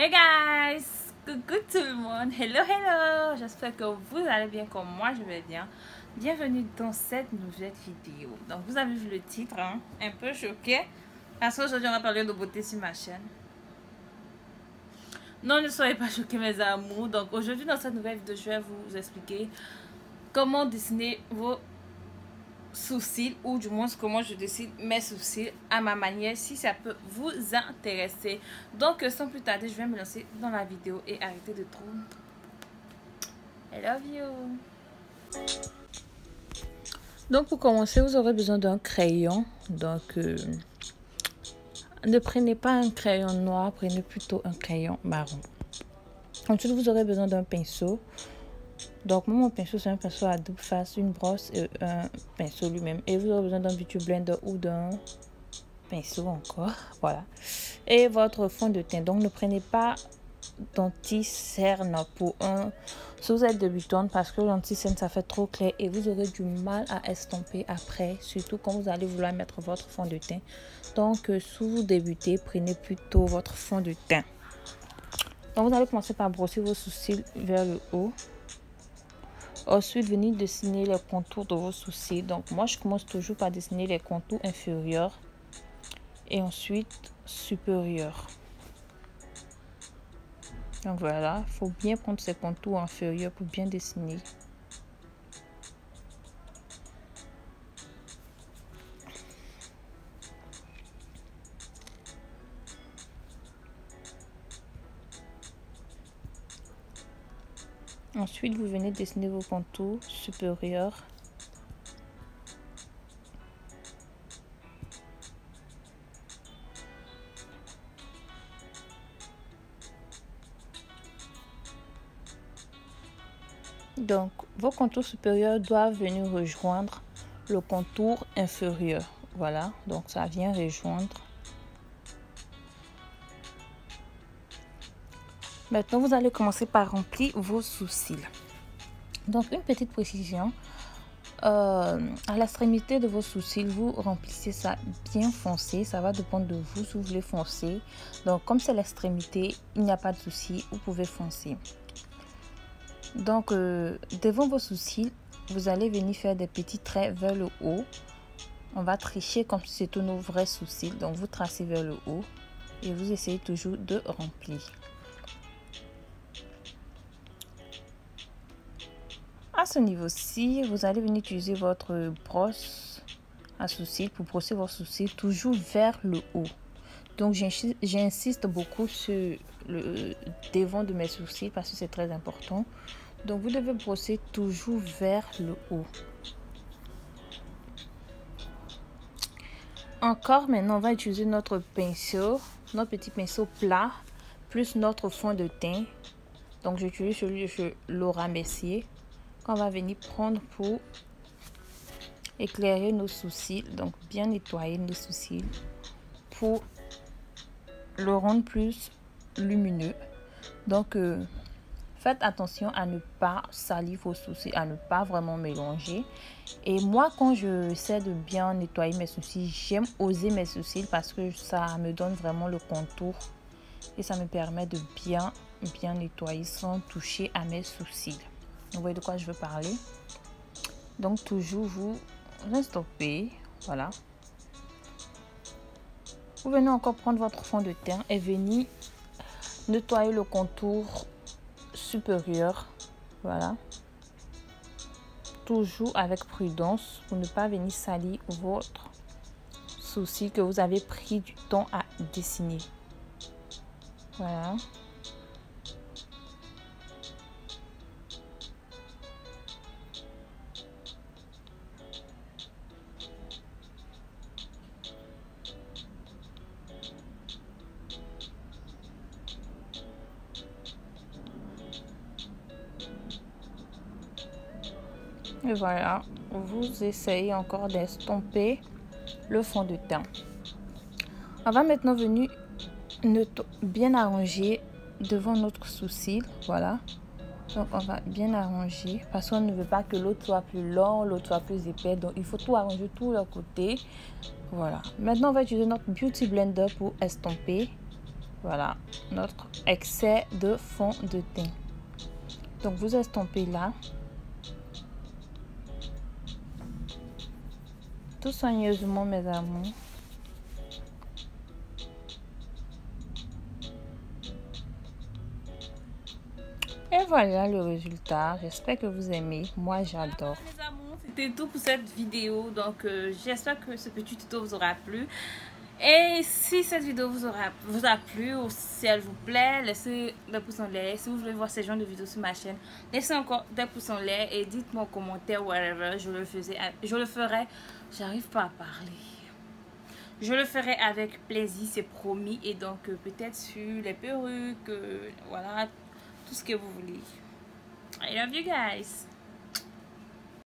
Hey guys, coucou tout le monde, hello, j'espère que vous allez bien comme moi je vais bien. Bienvenue dans cette nouvelle vidéo. Donc vous avez vu le titre, hein? Un peu choqué, parce qu'aujourd'hui on va parler de beauté sur ma chaîne. Non, ne soyez pas choqués mes amours. Donc aujourd'hui dans cette nouvelle vidéo je vais vous expliquer comment dessiner vos sourcils, ou du moins comment je dessine mes sourcils à ma manière, si ça peut vous intéresser. Donc sans plus tarder, je vais me lancer dans la vidéo et arrêter de trop. I love you. Donc pour commencer, vous aurez besoin d'un crayon. Donc ne prenez pas un crayon noir, prenez plutôt un crayon marron. Ensuite vous aurez besoin d'un pinceau. Donc moi, mon pinceau, c'est un pinceau à double face, une brosse et un pinceau lui-même. Et vous aurez besoin d'un beauty blender ou d'un pinceau encore. Voilà. Et votre fond de teint. Donc ne prenez pas d'anti-cerne pour un... Si vous êtes débutante, parce que l'anti-cerne, ça fait trop clair et vous aurez du mal à estomper après. Surtout quand vous allez vouloir mettre votre fond de teint. Donc si vous débutez, prenez plutôt votre fond de teint. Donc vous allez commencer par brosser vos sourcils vers le haut. Ensuite, venez dessiner les contours de vos sourcils. Donc, moi, je commence toujours par dessiner les contours inférieurs et ensuite supérieurs. Donc, voilà, il faut bien prendre ces contours inférieurs pour bien dessiner. Ensuite, vous venez dessiner vos contours supérieurs. Donc, vos contours supérieurs doivent venir rejoindre le contour inférieur. Voilà, donc ça vient rejoindre. Maintenant, vous allez commencer par remplir vos sourcils. Donc, une petite précision. À l'extrémité de vos sourcils, vous remplissez ça bien foncé. Ça va dépendre de vous si vous voulez foncer. Donc, comme c'est l'extrémité, il n'y a pas de souci. Vous pouvez foncer. Donc, devant vos sourcils, vous allez venir faire des petits traits vers le haut. On va tricher comme si c'était nos vrais sourcils. Donc, vous tracez vers le haut et vous essayez toujours de remplir. À ce niveau-ci, vous allez venir utiliser votre brosse à sourcils pour brosser vos sourcils toujours vers le haut. Donc, j'insiste beaucoup sur le devant de mes sourcils parce que c'est très important. Donc, vous devez brosser toujours vers le haut. Encore maintenant, on va utiliser notre pinceau, notre petit pinceau plat, plus notre fond de teint. Donc, j'utilise celui de chez Laura Mercier. On va venir prendre pour éclairer nos sourcils, donc bien nettoyer nos sourcils pour le rendre plus lumineux. Donc faites attention à ne pas salir vos sourcils, à ne pas vraiment mélanger. Et moi, quand je sais de bien nettoyer mes sourcils, j'aime oser mes sourcils parce que ça me donne vraiment le contour et ça me permet de bien nettoyer sans toucher à mes sourcils. Vous voyez de quoi je veux parler. Donc toujours vous stoppez. Voilà. Vous venez encore prendre votre fond de teint et venir nettoyer le contour supérieur. Voilà. Toujours avec prudence pour ne pas venir salir votre sourcil que vous avez pris du temps à dessiner. Voilà. Et voilà, vous essayez encore d'estomper le fond de teint. On va maintenant venir bien arranger devant notre sourcil. Voilà. Donc on va bien arranger parce qu'on ne veut pas que l'autre soit plus long, l'autre soit plus épais. Donc il faut tout arranger tous les côtés. Voilà. Maintenant on va utiliser notre Beauty Blender pour estomper. Voilà, notre excès de fond de teint. Donc vous estompez là. Tout soigneusement, mes amours. Et voilà le résultat. J'espère que vous aimez. Moi, j'adore. Voilà, mes amours, c'était tout pour cette vidéo. Donc, j'espère que ce petit tuto vous aura plu. Et si cette vidéo vous a plu ou si elle vous plaît, laissez des pouces en l'air. Si vous voulez voir ces genres de vidéos sur ma chaîne, laissez encore des pouces en l'air et dites-moi en commentaire, whatever, je le ferai. J'arrive pas à parler. Je le ferai avec plaisir, c'est promis. Et donc, peut-être sur les perruques, voilà, tout ce que vous voulez. I love you guys.